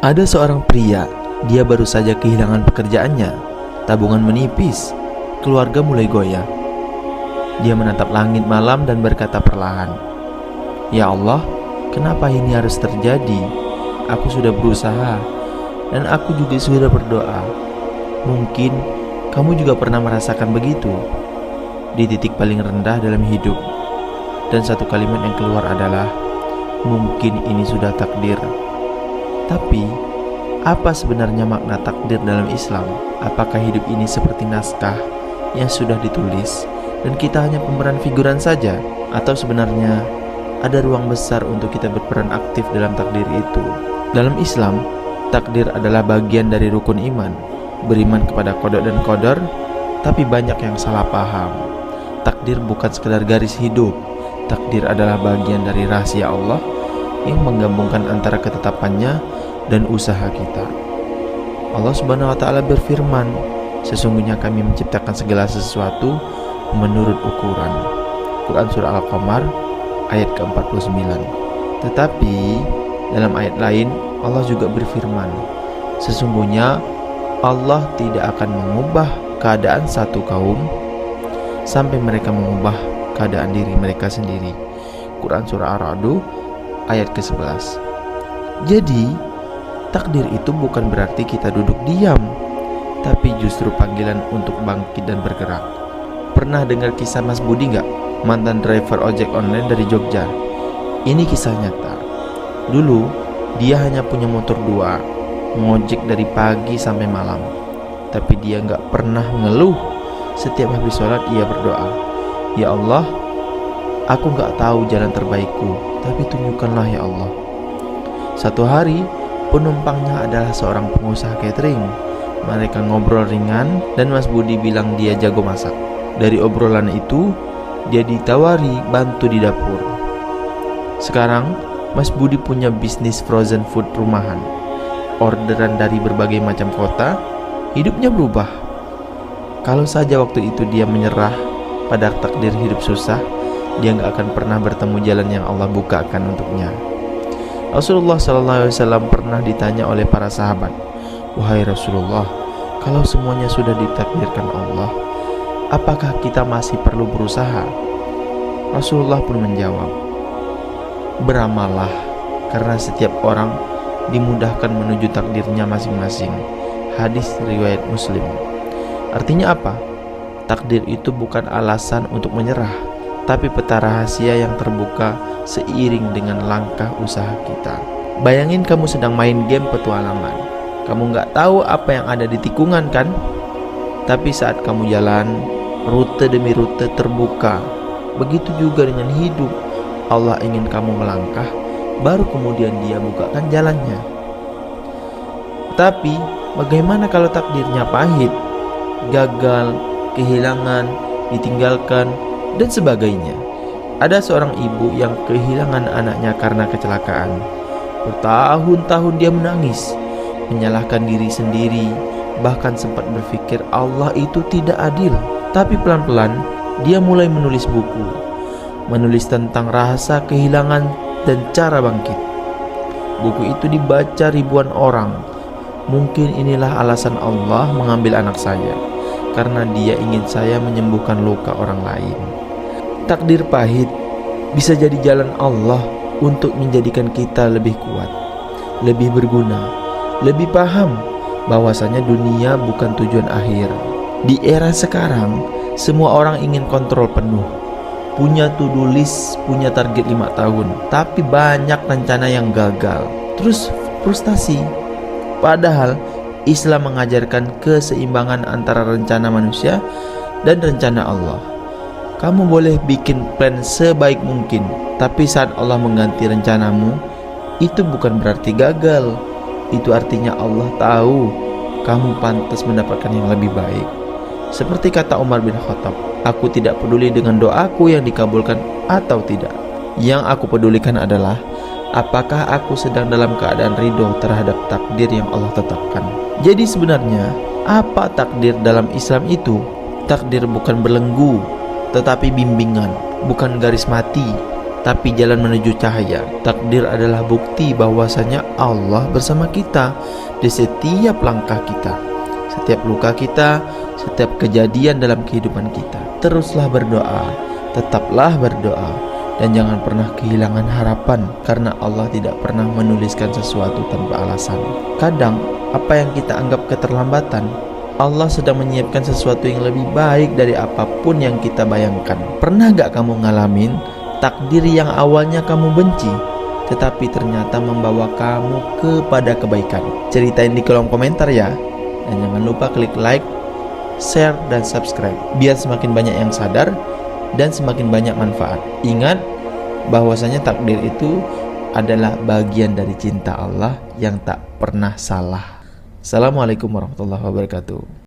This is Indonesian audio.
Ada seorang pria, dia baru saja kehilangan pekerjaannya, tabungan menipis, keluarga mulai goyah. Dia menatap langit malam dan berkata perlahan, "Ya Allah, kenapa ini harus terjadi? Aku sudah berusaha dan aku juga sudah berdoa. Mungkin kamu juga pernah merasakan begitu, di titik paling rendah dalam hidup." Dan satu kalimat yang keluar adalah, "Mungkin ini sudah takdir." Tapi, apa sebenarnya makna takdir dalam Islam? Apakah hidup ini seperti naskah yang sudah ditulis dan kita hanya pemeran figuran saja? Atau sebenarnya ada ruang besar untuk kita berperan aktif dalam takdir itu? Dalam Islam, takdir adalah bagian dari rukun iman. Beriman kepada qada dan qadar, tapi banyak yang salah paham. Takdir bukan sekedar garis hidup. Takdir adalah bagian dari rahasia Allah yang menggabungkan antara ketetapannya dan usaha kita. Allah Subhanahu wa ta'ala berfirman, "Sesungguhnya kami menciptakan segala sesuatu menurut ukuran." Quran Surah Al-Qamar ayat ke-49. Tetapi dalam ayat lain Allah juga berfirman, "Sesungguhnya Allah tidak akan mengubah keadaan satu kaum sampai mereka mengubah keadaan diri mereka sendiri." Quran Surah Ar-Ra'd ayat ke-11. Jadi, takdir itu bukan berarti kita duduk diam, tapi justru panggilan untuk bangkit dan bergerak. Pernah dengar kisah Mas Budi nggak? Mantan driver ojek online dari Jogja. Ini kisah nyata. Dulu, dia hanya punya motor 2, ngojek dari pagi sampai malam. Tapi dia nggak pernah ngeluh. Setiap habis sholat ia berdoa, "Ya Allah, aku nggak tahu jalan terbaikku, tapi tunjukkanlah ya Allah." Satu hari, penumpangnya adalah seorang pengusaha catering. Mereka ngobrol ringan dan Mas Budi bilang dia jago masak. Dari obrolan itu, dia ditawari bantu di dapur. Sekarang, Mas Budi punya bisnis frozen food rumahan. Orderan dari berbagai macam kota, hidupnya berubah. Kalau saja waktu itu dia menyerah pada takdir hidup susah, dia nggak akan pernah bertemu jalan yang Allah bukakan untuknya. Rasulullah SAW pernah ditanya oleh para sahabat, "Wahai Rasulullah, kalau semuanya sudah ditakdirkan Allah, apakah kita masih perlu berusaha?" Rasulullah pun menjawab, "Beramallah, karena setiap orang dimudahkan menuju takdirnya masing-masing." Hadis riwayat Muslim. Artinya apa? Takdir itu bukan alasan untuk menyerah, tapi peta rahasia yang terbuka seiring dengan langkah usaha kita. Bayangin kamu sedang main game petualangan. Kamu nggak tahu apa yang ada di tikungan kan? Tapi saat kamu jalan, rute demi rute terbuka. Begitu juga dengan hidup. Allah ingin kamu melangkah, baru kemudian Dia bukakan jalannya. Tapi bagaimana kalau takdirnya pahit, gagal, kehilangan, ditinggalkan, dan sebagainya? Ada seorang ibu yang kehilangan anaknya karena kecelakaan. Bertahun-tahun dia menangis, menyalahkan diri sendiri, bahkan sempat berpikir Allah itu tidak adil. Tapi pelan-pelan dia mulai menulis buku, menulis tentang rasa kehilangan dan cara bangkit. Buku itu dibaca ribuan orang. Mungkin inilah alasan Allah mengambil anak saya, karena Dia ingin saya menyembuhkan luka orang lain. Takdir pahit bisa jadi jalan Allah untuk menjadikan kita lebih kuat, lebih berguna, lebih paham bahwasanya dunia bukan tujuan akhir. Di era sekarang, semua orang ingin kontrol penuh, punya to-do list, punya target 5 tahun, tapi banyak rencana yang gagal. Terus frustasi. Padahal Islam mengajarkan keseimbangan antara rencana manusia dan rencana Allah. Kamu boleh bikin plan sebaik mungkin, tapi saat Allah mengganti rencanamu, itu bukan berarti gagal. Itu artinya Allah tahu kamu pantas mendapatkan yang lebih baik. Seperti kata Umar bin Khattab, "Aku tidak peduli dengan doaku yang dikabulkan atau tidak. Yang aku pedulikan adalah apakah aku sedang dalam keadaan ridho terhadap takdir yang Allah tetapkan." Jadi sebenarnya, apa takdir dalam Islam itu? Takdir bukan belenggu, tetapi bimbingan, bukan garis mati. tapi jalan menuju cahaya. Takdir adalah bukti bahwasanya Allah bersama kita di setiap langkah kita, setiap luka kita, setiap kejadian dalam kehidupan kita. Teruslah berdoa, tetaplah berdoa, dan jangan pernah kehilangan harapan, karena Allah tidak pernah menuliskan sesuatu tanpa alasan. Kadang apa yang kita anggap keterlambatan, Allah sedang menyiapkan sesuatu yang lebih baik dari apapun yang kita bayangkan. Pernah gak kamu ngalamin takdir yang awalnya kamu benci, tetapi ternyata membawa kamu kepada kebaikan? Ceritain di kolom komentar ya. Dan jangan lupa klik like, share, dan subscribe, biar semakin banyak yang sadar dan semakin banyak manfaat. Ingat bahwasanya takdir itu adalah bagian dari cinta Allah yang tak pernah salah. Assalamualaikum warahmatullahi wabarakatuh.